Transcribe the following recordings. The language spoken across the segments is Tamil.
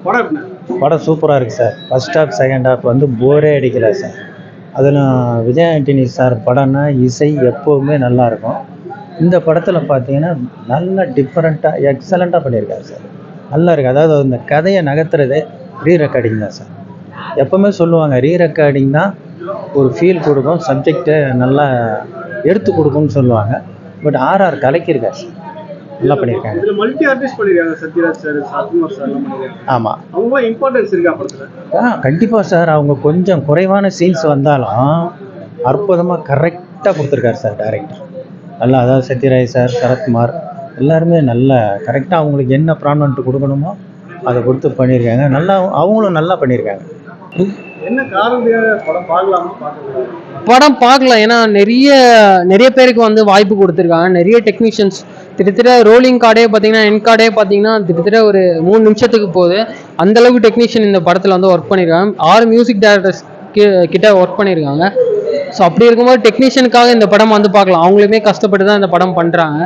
படம் சூப்பராக இருக்குது sir. First half second half வந்து போரே அடிக்கல சார். அதில் விஜய் ஆண்டனி சார் படம்னா இசை எப்போவுமே நல்லாயிருக்கும். இந்த படத்தில் பார்த்தீங்கன்னா நல்ல டிஃப்ரெண்ட்டாக எக்ஸலண்ட்டாக பண்ணியிருக்காரு சார். நல்லா இருக்குது. அதாவது அந்த கதையை நகர்த்துறதே ரீ ரெக்கார்டிங் தான் சார். எப்போவுமே சொல்லுவாங்க ரீ ரெக்கார்டிங் தான் ஒரு ஃபீல் கொடுக்கும், சப்ஜெக்டை நல்லா எடுத்து கொடுக்கும்னு சொல்லுவாங்க. பட் ஆர்ஆர் கலக்கியிருக்காரு சார். நல்லா பண்ணியிருக்காங்க. இதுல மல்டி ஆர்டிஸ்ட் பண்ணிருக்காங்க. சத்யராஜ் சார், சத்குமார் சார் எல்லாம் பண்ணிருக்காங்க. ஆமாம், அவங்க இம்பார்ட்டன்ஸ் இருக்கா படத்துல? கண்டிப்பாக சார். அவங்க கொஞ்சம் குறைவான சீன்ஸ் வந்தாலும் அற்புதமாக கரெக்டாக கொடுத்துருக்காரு சார் டைரக்டர். நல்லா, அதாவது சத்யராஜ் சார், சரத்குமார் எல்லாருமே நல்லா கரெக்டாக அவங்களுக்கு என்ன ப்ராமினன்ட் கொடுக்கணுமோ அதை கொடுத்து பண்ணியிருக்காங்க. நல்லா, அவங்களும் நல்லா பண்ணியிருக்காங்க. என்ன காரணத்துக்காக படம் பார்க்கலாமா பார்க்கக்கூடாது? படம் பார்க்கலாம். ஏன்னா நிறைய பேருக்கு வந்து வாய்ப்பு கொடுத்துருக்காங்க. நிறைய டெக்னீஷியன்ஸ் கிட்டத்தட்ட ரோலிங் கார்டே பார்த்தீங்கன்னா, என் கார்டே பார்த்தீங்கன்னா கிட்டத்தட்ட ஒரு 3 நிமிஷத்துக்கு போகுது. அந்தளவுக்கு டெக்னீஷியன் இந்த படத்தில் வந்து ஒர்க் பண்ணியிருக்காங்க. 6 மியூசிக் டைரக்டர்ஸ் கிட்ட ஒர்க் பண்ணியிருக்காங்க. ஸோ அப்படி இருக்கும்போது டெக்னீஷியனுக்காக இந்த படம் வந்து பார்க்கலாம். அவங்களுமே கஷ்டப்பட்டு தான் இந்த படம் பண்ணுறாங்க.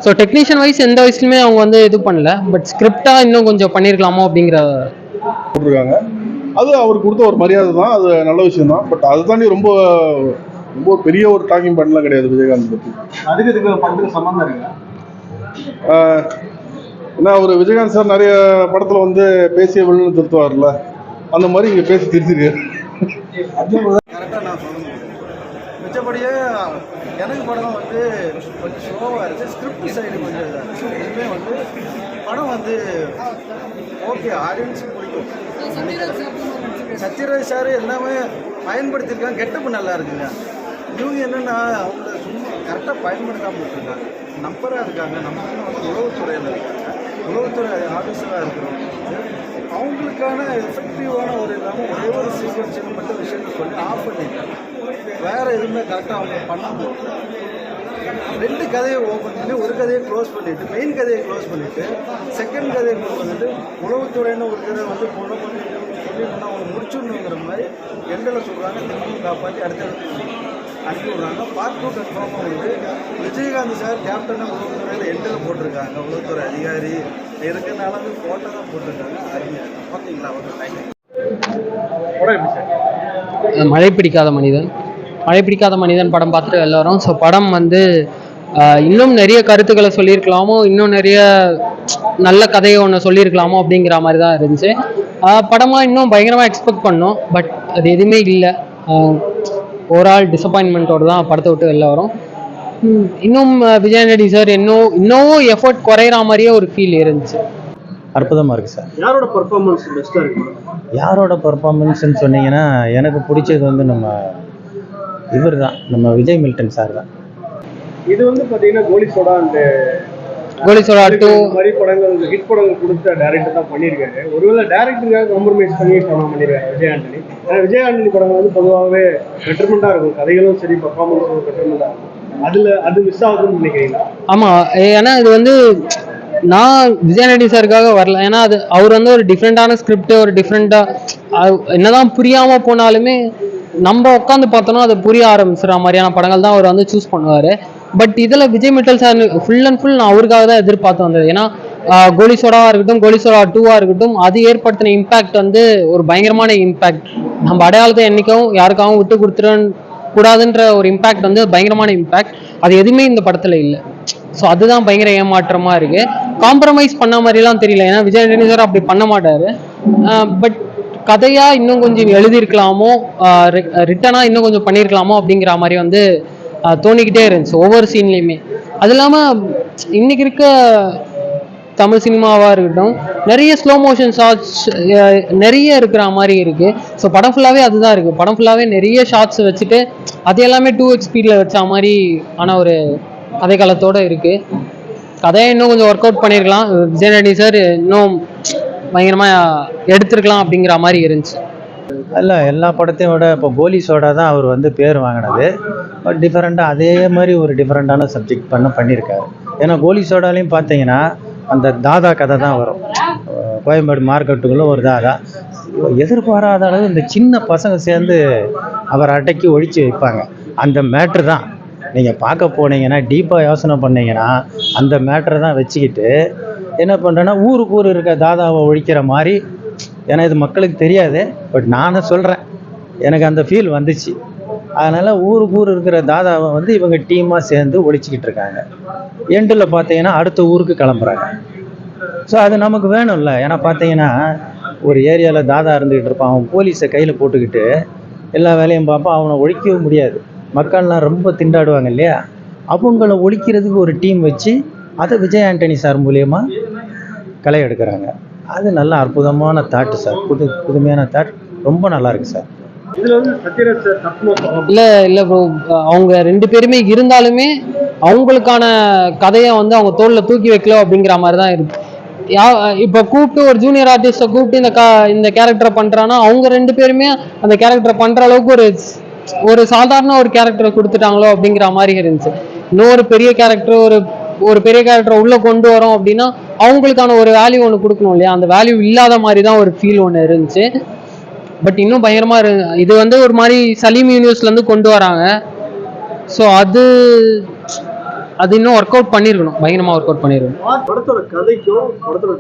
ஸோ டெக்னீஷியன் வைஸ் எந்த வயசுலையுமே அவங்க வந்து இது பண்ணல. பட் ஸ்கிரிப்டாக இன்னும் கொஞ்சம் பண்ணியிருக்கலாமோ அப்படிங்கிற போட்டிருக்காங்க. அது அவருக்கு கொடுத்த ஒரு மரியாதை தான், அது நல்ல விஷயம் தான். பட் அது தாண்டி ரொம்ப ரொம்ப பெரிய ஒரு டாக்கிங் பண்ணலாம் கிடையாது விஜயகாந்த் பற்றி. அதுக்கு இதுக்கு படத்துக்கு சம்பந்தம் இருக்கா? ஏன்னா ஒரு விஜயகாந்த் சார் நிறைய படத்தில் வந்து பேசிய விழுந்து திருத்துவார்ல, அந்த மாதிரி இங்கே பேசி திருத்திருக்காரு. கரெக்டாக நான் சொல்ல முடியும். மிச்சப்படியே எனக்கு படம் வந்து கொஞ்சம் ஸ்லோவாக இருந்துச்சு. ஸ்கிரிப்ட் சைடு கொஞ்சம் இதாக இருந்துச்சு. இதுவுமே வந்து படம் வந்து ஓகே, ஆடியன்ஸுக்கு பிடிக்கும். சத்யராஜ் சார் எல்லாமே பயன்படுத்தியிருக்காங்க. கெட்டப்பு நல்லா இருக்குங்க. இவங்க என்னென்னா அவங்கள சும்மா கரெக்டாக பயன்படுத்தாமல் விட்டுருக்காங்க. நம்பராக இருக்காங்க. நம்பர்னு வந்து உளவுத்துறையில் இருக்காங்க. உளவுத்துறை ஆஃபீஸராக இருக்கிறவங்க அவங்களுக்கான எஃபெக்டிவான ஒரு இல்லாமல் ஒரே ஒரு சீக்வன்ஸுக்கு மட்டும் விஷயத்தை சொல்லி ஆஃப் பண்ணிட்டாங்க. வேறு எதுவுமே கரெக்டாக அவங்க பண்ணாமல் 2 கதையை ஓப்பன் பண்ணி ஒரு கதையை க்ளோஸ் பண்ணிவிட்டு, மெயின் கதையை க்ளோஸ் பண்ணிவிட்டு செகண்ட் கதையை க்ளோஸ் பண்ணிவிட்டு உளவுத்துறைன்னு ஒரு கதை வந்து பொண்ணு சொல்லி அவங்க முடிச்சுடணுங்கிற மாதிரி எண்டில் சொல்கிறாங்க. திரும்பவும் காப்பாற்றி அடுத்தடுத்து அனுப்பி விட்றாங்க. பார்ட் 2 கன்ஃபார்மாக வந்து விஜயகாந்த் சார் கேப்டனை உளவுத்துறையில் எண்டில் போட்டிருக்காங்க. உளவுத்துறை அதிகாரி இருக்கிறனால வந்து ஃபோட்டோ தான் போட்டிருக்காங்க. அறிஞர் ஓகேங்களா? மழை பிடிக்காத மனிதன் படம் பார்த்துட்டு எல்லாரும். ஸோ படம் வந்து இன்னும் நிறைய கருத்துக்களை சொல்லியிருக்கலாமோ, இன்னும் நிறைய நல்ல கதையை ஒன்று சொல்லியிருக்கலாமோ அப்படிங்கிற மாதிரி தான் இருந்துச்சு. படமாக இன்னும் பயங்கரமாக எக்ஸ்பெக்ட் பண்ணோம். பட் அது எதுவுமே இல்லை. ஓவரால் டிசப்பாயின்மெண்ட்டோடு தான் படத்தை விட்டு வெளில வரும். இன்னும் விஜய் ஆண்டனி சார் இன்னும் எஃபர்ட் குறையிற மாதிரியே ஒரு ஃபீல் இருந்துச்சு. அற்புதமாக இருக்குது சார். யாரோட பர்ஃபார்மன்ஸ் பெஸ்ட்டாக இருக்கு? யாரோட பர்ஃபார்மன்ஸ்ன்னு சொன்னீங்கன்னா எனக்கு பிடிச்சது வந்து இவர் தான், நம்ம விஜய் மில்டன் சார் தான். இது வந்து பார்த்தீங்கன்னா கோலி சோடா 2 மாதிரி படங்கள், ஹிட் படங்கள் கொடுத்த டேரக்டர் தான் பண்ணியிருக்காரு. ஒருவேளை டேரக்டருக்காக காம்ப்ரமைஸ் பண்ணி படம் பண்ணியிருக்காரு விஜய் ஆண்டனி. ஏன்னா விஜய் ஆண்டனி படங்கள் வந்து பொதுவாகவே பெட்டர்மெண்ட்டாக இருக்கும். கதைகளும் சரி, பர்ஃபார்மன்ஸும் பெட்டர்மெண்ட்டாக இருக்கும். அது மிஸ் ஆகுதுன்னு நினைக்கிறீங்களா? ஆமாம், ஏன்னா இது வந்து நான் விஜய் ஆண்டனி சாருக்காக வரல. ஏன்னா அவர் வந்து ஒரு டிஃப்ரெண்ட்டான ஸ்கிரிப்ட், ஒரு டிஃப்ரெண்ட்டாக என்னதான் புரியாமல் போனாலுமே நம்ம உட்காந்து பார்த்தோன்னா அது புரிய ஆரம்பிச்சுற மாதிரியான படங்கள் தான் அவர் வந்து சூஸ் பண்ணுவார். பட் இதில் Vijay Mittal sir full and full நான் அவருக்காக தான் எதிர்பார்த்து வந்தது. ஏன்னா கோலி சோடாவாக இருக்கட்டும், கோலி சோடா 2 இருக்கட்டும், அது ஏற்படுத்தின இம்பேக்ட் வந்து ஒரு பயங்கரமான இம்பேக்ட். நம்ம அடையாளத்தை என்றைக்கும் யாருக்காகவும் விட்டு கொடுத்துடக்கூடாதுன்ற ஒரு இம்பேக்ட் வந்து பயங்கரமான இம்பேக்ட். அது எதுவுமே இந்த படத்தில் இல்லை. ஸோ அதுதான் பயங்கர ஏமாற்றமாக இருக்குது. காம்ப்ரமைஸ் பண்ண மாதிரிலாம் தெரியல. ஏன்னா விஜய் ஆண்டனி சார் அப்படி பண்ண மாட்டார். பட் கதையாக இன்னும் கொஞ்சம் எழுதியிருக்கலாமோ, ரிட்டனாக இன்னும் கொஞ்சம் பண்ணியிருக்கலாமோ அப்படிங்கிற மாதிரி வந்து தோணிக்கிட்டே இருந்துச்சு ஒவ்வொரு சீன்லேயுமே. அது இல்லாமல் இன்றைக்கி இருக்க தமிழ் சினிமாவாக இருக்கட்டும், நிறைய ஸ்லோ மோஷன் ஷாட்ஸ் நிறைய இருக்கிற மாதிரி இருக்குது. ஸோ படம் ஃபுல்லாகவே அதுதான் இருக்குது. படம் ஃபுல்லாகவே நிறைய ஷாட்ஸ் வச்சுட்டு அது எல்லாமே 2x ஸ்பீடில் வச்ச மாதிரி ஆன ஒரு கதை காலத்தோடு இருக்குது. கதையை இன்னும் கொஞ்சம் ஒர்க் அவுட் பண்ணியிருக்கலாம். விஜய் ஆண்டனி சார் இன்னும் பயங்கரமாக எடுத்துருக்கலாம் அப்படிங்கிற மாதிரி இருந்துச்சு. இல்லை, எல்லா படத்தையும் விட இப்போ கோலி சோடா தான் அவர் வந்து பேர் வாங்கினது. பட் டிஃப்ரெண்ட்டாக அதே மாதிரி ஒரு டிஃப்ரெண்ட்டான சப்ஜெக்ட் பண்ணியிருக்காரு. ஏன்னா கோலி சோடாலையும் பார்த்தீங்கன்னா அந்த தாதா கதை தான் வரும். கோயம்பேடு மார்க்கெட்டுக்குள்ளே ஒரு தாதா, எதிர்பாராத அளவு இந்த சின்ன பசங்க சேர்ந்து அவரை அடக்கி ஒழிச்சு வைப்பாங்க. அந்த மேட்ரு தான் நீங்கள் பார்க்க போனீங்கன்னா, டீப்பாக யோசனை பண்ணிங்கன்னா அந்த மேட்ரை தான் வச்சுக்கிட்டு என்ன பண்ணுறேன்னா ஊருக்கு ஊர் இருக்க தாதாவை ஒழிக்கிற மாதிரி. ஏன்னா இது மக்களுக்கு தெரியாது, பட் நானும் சொல்கிறேன், எனக்கு அந்த ஃபீல் வந்துச்சு. அதனால் ஊருக்கு ஊர் இருக்கிற தாதாவை வந்து இவங்க டீமாக சேர்ந்து ஒழிச்சிக்கிட்டு இருக்காங்க. எண்டில் பார்த்தீங்கன்னா அடுத்த ஊருக்கு கிளம்புறாங்க. ஸோ அது நமக்கு வேணும்ல. ஏன்னா பார்த்தீங்கன்னா ஒரு ஏரியாவில் தாதா இருந்துக்கிட்டு இருப்பான், அவன் போலீஸை கையில் போட்டுக்கிட்டு எல்லா வேலையும் பார்ப்பான், அவனை ஒழிக்கவும் முடியாது. மக்கள்லாம் ரொம்ப திண்டாடுவாங்க இல்லையா, அவங்கள ஒழிக்கிறதுக்கு ஒரு டீம் வச்சு அதை விஜய் ஆண்டனி சார் மூலயமா களை எடுக்கிறாங்க. அது நல்ல அற்புதமான தாட்டு சார், புதுமையான தாட், ரொம்ப நல்லா இருக்கு சார். இதுல வந்து சத்யராஜ் சார் தப்பு இல்ல ப்ரோ, அவங்க 2 பேருமே இருந்தாலுமே அவங்களுக்கான கதையை வந்து அவங்க தோல்ல தூக்கி வைக்கல அப்படிங்கிற மாதிரி தான் இருக்கு. இப்போ கூப்பிட்டு ஒரு ஜூனியர் ஆர்டிஸ்ட்டை கூப்பிட்டு இந்த கேரக்டரை பண்றான்னா அவங்க 2 பேருமே அந்த கேரக்டரை பண்ற அளவுக்கு ஒரு சாதாரண ஒரு கேரக்டரை கொடுத்துட்டாங்களோ அப்படிங்கிற மாதிரி இருந்துச்சு. இன்னொரு பெரிய கேரக்டர் ஒரு பெரிய கேரக்டரை உள்ள கொண்டு வரோம் அப்படின்னா அவங்களுக்கான ஒரு வேல்யூ ஒன்று கொடுக்கணும் இல்லையா, அந்த வேல்யூ இல்லாத மாதிரி தான் ஒரு ஃபீல் ஒன்று இருந்துச்சு. பட் இன்னும் பயங்கரமா இது வந்து ஒரு மாதிரி சலீம் யூனிவர்ஸ்ல இருந்து கொண்டு வராங்க. ஸோ அது இன்னும் ஒர்க் அவுட் பண்ணிருக்கணும், பயங்கரமா ஒர்க் அவுட் பண்ணிருக்கணும். படத்தோட கதைக்கும் படத்தோட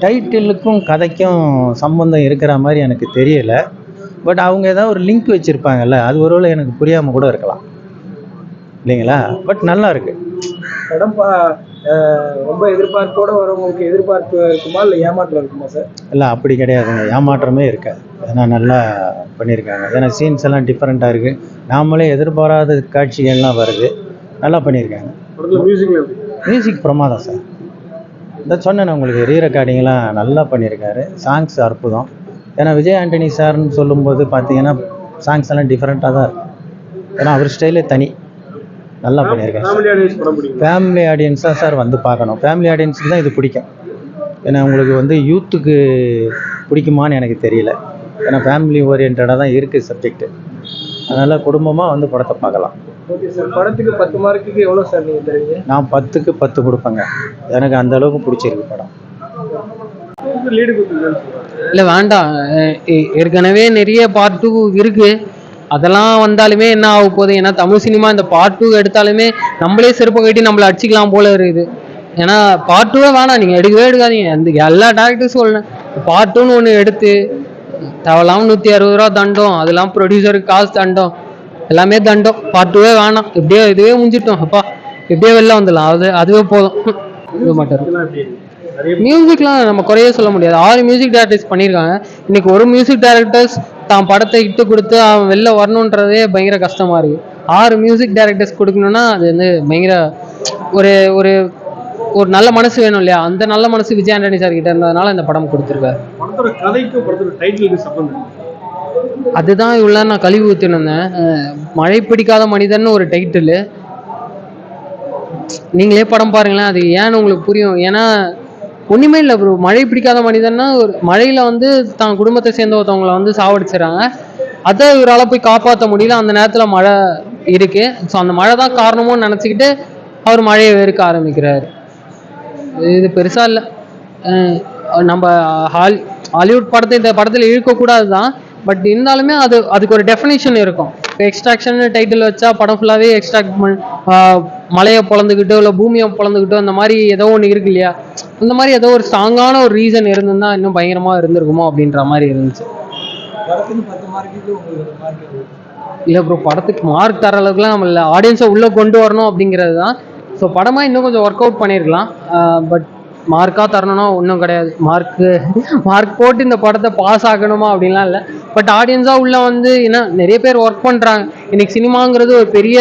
டைட்டிலுக்கும் கதைக்கும் சம்பந்தம் இருக்கிற மாதிரி எனக்கு தெரியல. பட் அவங்க ஏதாவது ஒரு லிங்க் வச்சிருப்பாங்கல்ல, அது ஒருவேளை எனக்கு புரியாம கூட இருக்கலாம் இல்லைங்களா. பட் நல்லா இருக்கு படம். ரொம்ப எதிர்பார்ப்போட வரவங்களுக்கு எதிர்பார்ப்பு இருக்குமா இல்லை ஏமாற்றம் இருக்குமா சார்? இல்லை அப்படி கிடையாதுங்க, ஏமாற்றமே இருக்காது. ஏன்னா நல்லா பண்ணியிருக்காங்க. ஏன்னா சீன்ஸ் எல்லாம் டிஃப்ரெண்ட்டாக இருக்குது, நாமளே எதிர்பாராத காட்சிகள்லாம் வருது, நல்லா பண்ணியிருக்காங்க. மியூசிக் பிரமாதம் சார். இந்த சொன்னேன் உங்களுக்கு, ரீ ரெக்கார்டிங்லாம் நல்லா பண்ணியிருக்காரு. சாங்ஸ் அற்புதம். ஏன்னா விஜய் ஆண்டனி சார்னு சொல்லும்போது பார்த்தீங்கன்னா சாங்ஸ் எல்லாம் டிஃப்ரெண்ட்டாக தான் இருக்கும். ஏன்னா அவர் ஸ்டைலே தனி, நல்லா பண்ணியிருக்காங்க. ஃபேமிலி ஆடியன்ஸாக சார் வந்து பார்க்கணும். ஃபேமிலி ஆடியன்ஸுக்கு தான் இது பிடிக்கும். ஏன்னா உங்களுக்கு வந்து யூத்துக்கு பிடிக்குமான்னு எனக்கு தெரியல. ஏன்னா ஃபேமிலி ஓரியன்டாக தான் இருக்குது சப்ஜெக்ட். அதனால் குடும்பமாக வந்து படத்தை பார்க்கலாம். Okay sir. படத்துக்கு 10 மார்க்குக்கு எவ்வளோ சார் நீங்கள் தருவீங்க? நான் 10க்கு 10 கொடுப்பேங்க. எனக்கு அந்த அளவுக்கு பிடிச்சிருக்கு படம். இல்லை வேண்டாம், ஏற்கனவே நிறைய பார்ட் 2 இருக்கு, அதெல்லாம் வந்தாலுமே என்ன ஆக போகுது. ஏன்னா தமிழ் சினிமா இந்த பார்ட் 2 எடுத்தாலுமே நம்மளே செருப்பை கட்டி நம்மளை அடிச்சிக்கலாம் போல இருக்குது. ஏன்னா பார்ட் 2 வேணாம், நீங்கள் எடுக்காதீங்க. அந்த எல்லா டேரக்டர்ஸும் சொல்லணும், பார்ட் 2ன்னு ஒன்று எடுத்து தேவையில்லாமல் 160 ரூபா தண்டம், அதெல்லாம் ப்ரொடியூசருக்கு காசு தண்டம், எல்லாமே தண்டம். பார்ட் 2 வேணாம், இதுவே முடிஞ்சிட்டோம். அப்பா இப்படியே வெளில வந்துடலாம், அதுவே போதும். இது மாட்டார். மியூசிக்லாம் நம்ம குறைய சொல்ல முடியாது. 6 மியூசிக் டைரக்டர்ஸ் பண்ணியிருக்காங்க. இன்னைக்கு ஒரு மியூசிக் டைரக்டர்ஸ் தான் படத்தை இட்டு கொடுத்து அவன் வெளில வரணுன்றதே பயங்கர கஷ்டமா இருக்கு. 6 மியூசிக் டைரக்டர்ஸ் கொடுக்கணும்னா அது வந்து பயங்கர ஒரு ஒரு ஒரு நல்ல மனசு வேணும் இல்லையா. அந்த நல்ல மனசு விஜய் ஆண்டனி சார் கிட்ட இருந்ததுனால இந்த படம் கொடுத்துருக்காரு. படத்தோட கதைக்கும் படத்தோட டைட்டிலுக்கு சம்பந்தம் அதுதான் இவ்வளோ நான் கழுவி ஊற்றினேன். மழை பிடிக்காத மனிதன் ஒரு டைட்டில். நீங்களே படம் பாருங்களேன், அது ஏன்னு உங்களுக்கு புரியும். ஏன்னா ஒன்றுமே இல்லை ப்ரோ, மழை பிடிக்காத மனிதன்னா ஒரு மழையில் வந்து தான் குடும்பத்தை சேர்ந்த ஒருத்தவங்களை வந்து சாவடிச்சிடறாங்க. அதை இவரால் போய் காப்பாற்ற முடியல. அந்த நேரத்தில் மழை இருக்குது. ஸோ அந்த மழை தான் காரணமும் நினச்சிக்கிட்டு அவர் மழையை வெறுக்க ஆரம்பிக்கிறார். இது பெருசாக இல்லை. நம்ம ஹாலிவுட் படத்தை இந்த படத்தில் இழுக்கக்கூடாது தான், பட் இருந்தாலுமே அதுக்கு ஒரு டெஃபினேஷன் இருக்கும். இப்போ எக்ஸ்ட்ராக்ஷன் டைட்டில் வச்சா படம் ஃபுல்லாகவே எக்ஸ்ட்ராக்ட் மலையை பொழந்துக்கிட்டோ இல்லை பூமியை பொழந்துக்கிட்டோ அந்த மாதிரி ஏதோ ஒன்று இருக்கு இல்லையா. அந்த மாதிரி ஏதோ ஒரு ஸ்ட்ராங்கான ஒரு ரீசன் இருந்திருந்தா இன்னும் பயங்கரமாக இருந்திருக்குமோ அப்படின்ற மாதிரி இருந்துச்சு. இல்லை ப்ரோ, படத்துக்கு மார்க் தர அளவுக்குலாம் நம்ம இல்லை, ஆடியன்ஸை உள்ளே கொண்டு வரணும் அப்படிங்கிறது தான். ஸோ படமாக இன்னும் கொஞ்சம் ஒர்க் அவுட் பண்ணியிருக்கலாம். பட் மார்க்காக தரணும்னா ஒன்றும் கிடையாது. மார்க் போட்டு இந்த படத்தை பாஸ் ஆகணுமா அப்படின்லாம் இல்லை. பட் ஆடியன்ஸாக உள்ள வந்து ஏன்னா நிறைய பேர் ஒர்க் பண்ணுறாங்க. இன்னைக்கு சினிமாங்கிறது ஒரு பெரிய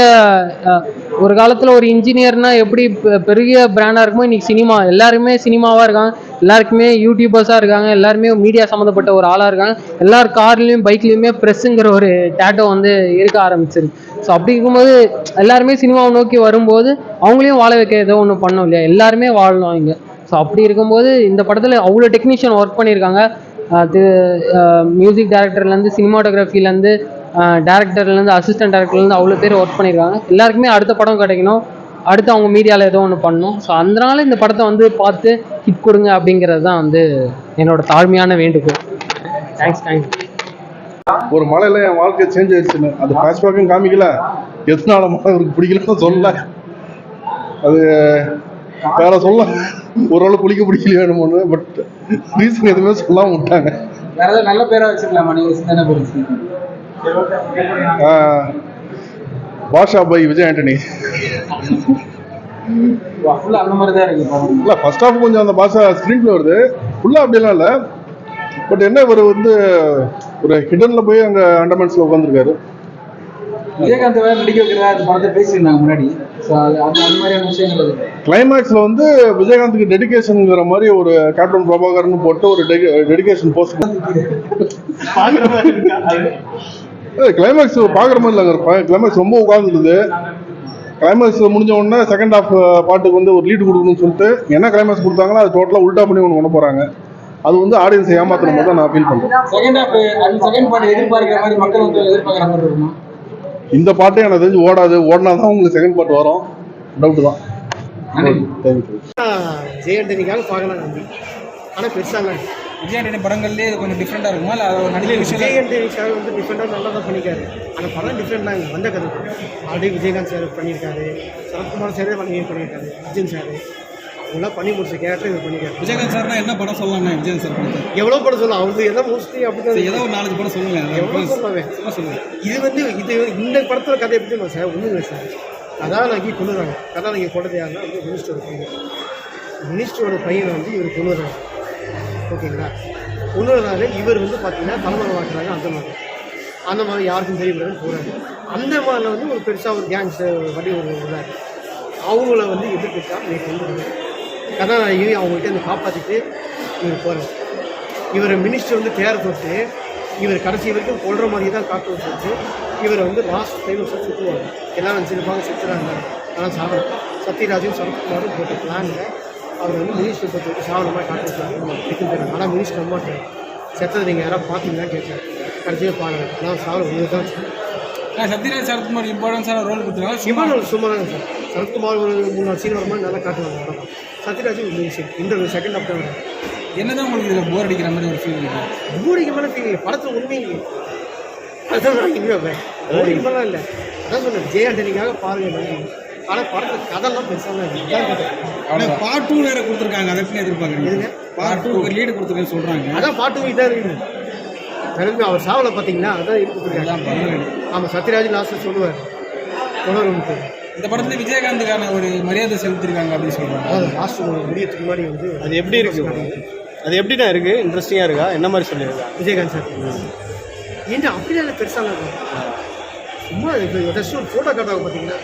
ஒரு காலத்தில் ஒரு இன்ஜினியர்னா எப்படி பெரிய பிராண்டாக இருக்குமோ இன்னைக்கு சினிமா எல்லாருமே சினிமாவாக இருக்காங்க, எல்லாருக்குமே யூடியூபர்ஸாக இருக்காங்க, எல்லாருமே மீடியா சம்மந்தப்பட்ட ஒரு ஆளாக இருக்காங்க. எல்லார் கார்லேயும் பைக்லேயுமே ப்ரெஸ்ஸுங்கிற ஒரு டேட்டோ வந்து இருக்க ஆரம்பிச்சிருக்கு. ஸோ அப்படி இருக்கும்போது எல்லாருமே சினிமாவை நோக்கி வரும்போது அவங்களையும் வாழ வைக்க ஏதோ ஒன்று பண்ணோம் இல்லையா, எல்லாருமே வாழணும் இங்கே. ஸோ அப்படி இருக்கும்போது இந்த படத்தில் அவ்வளோ டெக்னீஷியன் ஒர்க் பண்ணியிருக்காங்க. அது மியூசிக் டைரக்டர்லேருந்து சினிமாட்டோகிராஃபிலேருந்து டேரக்டர்லேருந்து அசிஸ்டன்ட் டேரக்டர்லேருந்து அவ்வளோ பேர் ஒர்க் பண்ணியிருக்காங்க. எல்லாருக்குமே அடுத்த படம் கிடைக்கணும், அடுத்து அவங்க மீடியாவில் ஏதோ ஒன்று பண்ணணும். ஸோ அதனால இந்த படத்தை வந்து பார்த்து ஹிட் கொடுங்க அப்படிங்கிறது தான் வந்து என்னோட தாழ்மையான வேண்டுகோள். தேங்க்ஸ். ஒரு மலையில என் வாழ்க்கை சேஞ்ச் ஆயிடுச்சுன்னு அது ஃபிளாஷ்பேக்கும் காமிக்கல, எத்தனால மழை அவருக்கு பிடிக்கலன்னு சொல்லல. அது வேற சொல்ல ஓரளவு குளிக்க பிடிக்கலையோ என்னமோன்னு, பட் ரீசன் எதுவுமே சொல்லாம விட்டாங்க. வேற ஏதாவது நல்ல பேரா வச்சுக்கலாமா நீங்க சின்ன பேர் வச்சுக்கீங்க? பாஷா பாய் விஜய் ஆண்டனி. ஃபுல்லா அந்த மாதிரி தான் இருக்கு படம். இல்லை ஃபர்ஸ்ட் ஹாஃப் கொஞ்சம் அந்த பாஷா ஸ்க்ரீன் பிளே வருது, ஃபுல்லாக அப்படியெல்லாம் இல்லை. பட் என்ன இவர் வந்து ஒரு ஹிடனில் போய் அங்கே அண்டர்மெண்ட்ஸில் உட்காந்துருக்காரு. விஜயகாந்த் வேற நடிக்க வைக்கிறதா அந்த படத்தை பேசியிருந்தாங்க முன்னாடி. ஸோ அந்த மாதிரியான விஷயங்கள் இருக்கு. கிளைமேக்ஸில் வந்து விஜயகாந்துக்கு டெடிகேஷனுங்கிற மாதிரி ஒரு கேப்டன் பிரபாகர்னு போட்டு ஒரு டெடிகேஷன் போஸ்ட். கிளைமேக்ஸ் பார்க்குற மாதிரி இல்லைங்க. கிளைமேக்ஸ் ரொம்ப உட்காந்துருது. கிளைமேக்ஸ் முடிஞ்ச உடனே செகண்ட் ஹாஃப் பாட்டுக்கு வந்து ஒரு லீடு கொடுக்கணும்னு சொல்லிட்டு என்ன கிளைமேக்ஸ் கொடுத்தாங்களோ அது டோட்டலாக உல்டா பண்ணி ஒன்று கொண்டு போகிறாங்க. அது வந்து ஆடியன்ஸை ஏமாத்துற மாதிரி தான் நான் ஃபீல் பண்ணுறேன். செகண்ட் பார்ட் எதிர்பார்க்கிற மாதிரி மக்கள் வந்து எதிர்பார்க்குற மாதிரி இருக்கும். இந்த பாட்டே எனக்கு தெரிஞ்சு ஓடாது. ஓடினா தான் உங்களுக்கு செகண்ட் பார்ட் வரும். டவுட்டு தான். தேங்க்யூ. விஜய் ஆண்டனிக்காக பார்க்கலாம் நம்பி, ஆனால் பெருசாக விஜய் ஆண்டனி படங்கள்லேயே கொஞ்சம் டிஃப்ரெண்டாக இருக்குமா இல்லை அது நடிகை விஜய் ஆண்டனிக்காக வந்து டிஃப்ரெண்டாக நல்லா தான் பண்ணிக்காரு. ஆனால் படம் டிஃப்ரெண்டாக இங்கே வந்த கதை ஆல்ரெடி விஜயகாந்த் சார் பண்ணியிருக்காரு, சரத்குமார் சாரே பண்ணியிருக்காரு, அர்ஜுன் சார் அவங்களாம் பண்ணி முடிச்ச கேரக்டர் இவர் பண்ணியிருக்காரு. விஜயகாந்த் சார்னா என்ன படம் சொல்லலாம்ண்ணா? விஜயகாந்த் சார் படத்தை எவ்வளோ படம் சொல்லலாம், அவங்க எல்லாம் மோஸ்ட்லி அப்படி தான். ஏதோ ஒரு 4 படம் சொல்லுங்க. எவ்வளோ சொல்லாமே இது வந்து இது இந்த படத்தில் கதை எப்படி சார் ஒன்றும் இல்லை சார். கதாநாயகி கொண்டுறாங்க. கதாநாயகி கொண்டது யாருன்னா வந்து மினிஸ்டரோட பையன். மினிஸ்டரோட பையனை வந்து இவர் கொண்டுறாங்க. ஓகேங்களா? கொண்டுறாங்க. இவர் வந்து பார்த்தீங்கன்னா தலைமுறை வாக்குறாங்க. அந்த மாதிரி யாருக்கும் தெரியக்கூடாதுன்னு போகிறாங்க. அந்த மாதிரில வந்து ஒரு பெருசாக ஒரு கேங்ஸ் வண்டி ஒரு விடுறாரு. அவங்கள வந்து எதிர்ப்பிட்டா இவர் கொண்டு கதாநாயகி அவங்ககிட்ட வந்து காப்பாற்றிட்டு இவர் போகிறார். இவர் மினிஸ்டர் வந்து தேர் தொட்டு இவர் கடைசி வரைக்கும் கொள்கிற மாதிரி தான் காட்டு வச்சு இவரை வந்து லாஸ்ட் டைம் சுற்றுவாங்க. எல்லாம் நினச்சிருப்பாங்க செத்துறாங்க. ஆனால் சாப்பிட சத்யராஜும் சரத்குமாரும் போட்ட பிளானில் அவர் வந்து மினிஸ்டர் தொட்டு சாப்பிட மாதிரி காட்டு வச்சு எடுத்து போயிறாங்க. ஆனால் மினிஸ்டர் அம்மாட்டேன் செத்தது நீங்கள் யாராவது பார்த்தீங்கன்னா கேட்குறேன். கடைசியாக பாருங்கள். ஆனால் சாப்பிட உங்களுக்கு தான் சத்யராஜ் சரத்குமார் இம்பார்ட்டன்ஸான ரோல் கொடுத்துருக்காங்க. இம்பார்ட்டன் சும்மாதாங்க சார். சரத்குமார் ஒரு 3-4 சீன் வர மாதிரி நல்லா காட்டுவாங்க. படம் சத்யராஜ் இந்த செகண்ட் ஆஃப் தான் என்னதான் உங்களுக்கு இதில் போர் அடிக்கிற மாதிரி ஒரு ஃபீல் இருக்கு? போர் அடிக்க மாதிரி ஃபீல் படத்தில் உண்மைங்க அதுதான் நான் இன்னும் போர் அடிக்க மாதிரிலாம் இல்லை. அதான் சொன்னேன் விஜய் ஆண்டனிக்காக பாருங்க. ஆனால் படத்தில் கதைலாம் பெருசாக இல்லை. பார்ட் 2 வேறு கொடுத்துருக்காங்க. அதை எப்படி எதிர்பார்க்குறீங்க? பார்ட் 2 லீடு கொடுத்துருக்கேன்னு சொல்கிறாங்க. அதான் பார்ட் 2 இதாக இருக்குது. எனக்கு அவர் சாவலை பார்த்தீங்களா அதான் கொடுத்துருக்காங்க. ஆமாம் சத்யராஜ் லாஸ்ட்டில் சொல்லுவார் தொடரும். இந்த படத்துல விஜயகாந்துக்கான ஒரு மரியாதை செலுத்திருக்காங்க அப்படின்னு சொல்றாங்க. அதாவது லாஸ்ட் முடியத்துக்கு முன்னாடி வந்து அது எப்படி இருக்கு? அது எப்படி தான் இருக்குது? இன்ட்ரெஸ்டிங்காக இருக்கா? என்ன மாதிரி சொல்லியிருக்கா விஜயகாந்த் சார்? ஏன்னா அப்படிதான் பெருசாக இருக்கும். சும்மா இப்போ ஜஸ்ட் ஒரு ஃபோட்டோ காட்டுவாங்க பார்த்தீங்கன்னா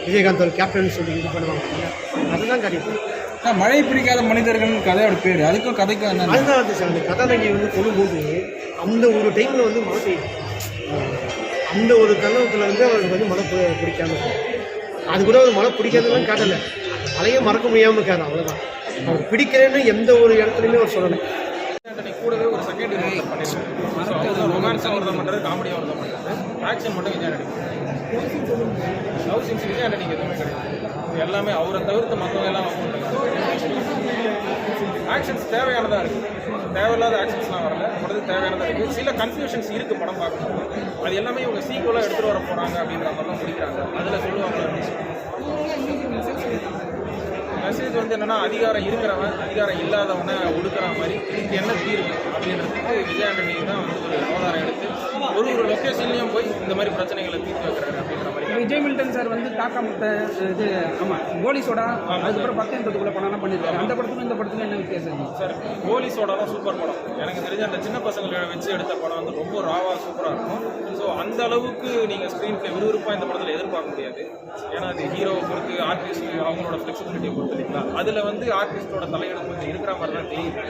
விஜயகாந்த் ஒரு கேப்டன் சொல்லி இது பண்ணுவாங்க பார்த்தீங்கன்னா அதுதான் காட்டியிருப்பாங்க. மழை பிடிக்காத மனிதர்கள் கதையோட பேர். அதுக்கும் கதைக்கும் என்ன? அதுதான் இருந்துச்சு. அந்த கதாநாயகி வந்து கொள்ளும்போது அந்த ஒரு டைமில் வந்து மழை பெய்யும். அந்த ஒரு தருணத்தில் வந்து அவருக்கு வந்து மழை பிடிக்காம அது கூட ஒரு மழை பிடிக்காதெல்லாம் காட்டலை. மழையை மறக்க முடியாமல் இருக்காது. அவ்வளோதான். அவர் பிடிக்கிறேன்னு எந்த ஒரு இடத்துலையுமே அவர் சொல்லலை. கூடவே ஒரு செகண்ட் பண்ணியிருக்கேன். ரொமான்ஸ் அவர்தான் பண்ணுறது, காமெடி அவர்தான் பண்ணுறது, ஆக்ஷன் மட்டும் விஜய் ஆண்டனி. லவ் சீன்ஸ் விஜய் ஆண்டனிக்கு எதுவுமே கிடையாது. எல்லாமே அவரை தவிர்த்து மற்றவங்க எல்லாம் ஆக்ஷன்ஸ் தேவையானதாக இருக்குது. தேவையில்லாத ஆக்ஷன்ஸ்லாம் வரல. படத்துக்கு தேவையானதாக இருக்குது. சில கன்ஃபியூஷன்ஸ் இருக்குது படம் பார்க்கணும். அது எல்லாமே இவங்க சீக்குவலாக எடுத்துகிட்டு வர போகிறாங்க அப்படின்ற மாதிரி தான் பிடிக்கிறாங்க. அதில் சொல்லுவாங்க மெசேஜ் வந்து என்னென்னா அதிகாரம் இருக்கிறவன் அதிகாரம் இல்லாதவனை ஒடுக்கிற மாதிரி இதுக்கு என்ன தீர்வு அப்படின்றதுக்கு விஜய் ஆண்டனி தான் வந்து ஒரு அவதாரம் எடுத்து ஒரு லொக்கேஷன்லேயும் போய் இந்த மாதிரி பிரச்சனைகளை தீர்த்து வைக்கிறாரு அப்படின்ற மாதிரி. விஜய் மில்டன் சார் வந்து தாக்கா முட்டை இது ஆமாம் கோலி சோடா அதுக்கப்புறம் 10 படம்லாம் பண்ணியிருக்காரு. அந்த படத்துக்கும் இந்த படத்துக்கும் என்ன வித்தியாசம் சார்? கோலி சோடாலாம் சூப்பர் படம். எனக்கு தெரிஞ்ச அந்த சின்ன பசங்களை வச்சு எடுத்த படம் வந்து ரொம்ப ராவாக சூப்பராக இருக்கும். ஸோ அந்த அளவுக்கு நீங்கள் ஸ்க்ரீன் பிளே விறுவிறுப்பாக இந்த படத்தில் எதிர்பார்க்க முடியாது. ஏன்னா அது ஹீரோவை பொறுத்து ஆர்டிஸ்ட் அவங்களோட ஃப்ளெக்சிபிலிட்டியை பொறுத்து இல்லைங்களா? அதில் வந்து ஆர்டிஸ்டோட தலையிடம் கொஞ்சம் இருக்கிற மாதிரி தான் தெரியுது.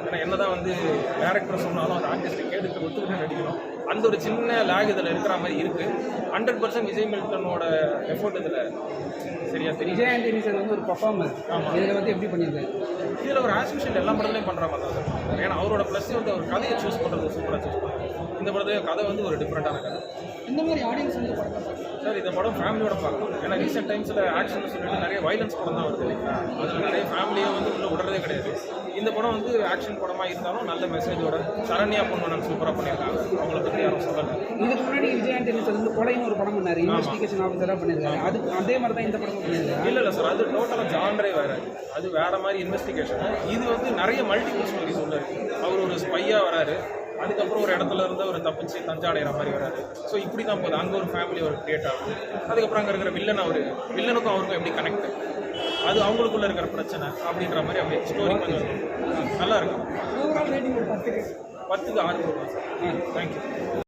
ஏன்னா என்ன தான் வந்து டேரக்டர் சொன்னாலும் அந்த ஆர்டிஸ்ட்டை கேட்டுட்டு ஒத்துக்கிட்டு நடிக்கணும். அந்த ஒரு சின்ன லேக் இதில் இருக்கிற மாதிரி இருக்குது. 100% விஜய் மில்டனோட எஃபோர்ட் இதில் சரியா தெரியும். விஜய் ஆண்டனி சார் வந்து ஒரு பர்ஃபார்மர். ஆமாம். இதில் வந்து எப்படி பண்ணியிருக்காரு? இதில் ஒரு ஆஸ்பிஷன் எல்லா படத்துலையும் பண்ணுற மாதிரி தான் சார். ஏன்னா அவரோட ப்ளஸ் வந்து அவர் கதையை சூஸ் பண்ணுறது சூப்பராக சூஸ் பண்ணுறாரு. இந்த படத்தில் கதை வந்து ஒரு டிஃப்ரெண்ட்டான கதை. இந்த மாதிரி ஆடியன்ஸ் வந்து படம் சார் இந்த படம் ஃபேமிலியோட பார்க்கலாம். ஏன்னா ரீசெண்ட் டைம்ஸில் ஆக்ஷன் சொல்லிட்டு நிறைய வைலன்ஸ் படம் தான் வருது இல்லைங்களா? அதில் நிறைய ஃபேமிலியை வந்து உள்ள விடுறதே கிடையாது. இந்த படம் வந்து ஆக்ஷன் படமாக இருந்தாலும் நல்ல மெசேஜோட சரண்யா பொன்வனன் சூப்பராக பண்ணியிருக்காங்க. அவங்கள பற்றி யாரும் சொல்லலை. இதுக்கு முன்னாடி விஜய் ஆண்டனி சார் வந்து கொலைன்னு ஒரு படம் பண்ணாரு, இன்வெஸ்டிகேஷன் ஆஃபீஸராக பண்ணியிருக்காரு. அது அதே மாதிரி தான் இந்த படம் பண்ணியிருக்காரு. இல்லை சார், அது டோட்டலாக ஜான்ரே வேறு. அது வேற மாதிரி இன்வெஸ்டிகேஷன். இது வந்து நிறைய மல்டிபிள் ஸ்டோரிஸ் உள்ள இருக்கு. அவர் ஒரு ஸ்பையாக வராரு, அதுக்கப்புறம் ஒரு இடத்துல இருந்து ஒரு தப்பிச்சு தஞ்சாடைகிற மாதிரி வராது. ஸோ இப்படி தான் போகுது. அங்கே ஒரு ஃபேமிலி ஒரு கிரியேட் ஆகுது. அதுக்கப்புறம் அங்கே இருக்கிற வில்லனுக்கும் அவருக்கும் எப்படி கனெக்ட், அது அவங்களுக்குள்ள இருக்கிற பிரச்சனை அப்படின்ற மாதிரி அப்படியே ஸ்டோரி கொஞ்சம் நல்லா இருக்கும். 10க்கு 6 கொடுக்கலாம் சார். தேங்க்யூ.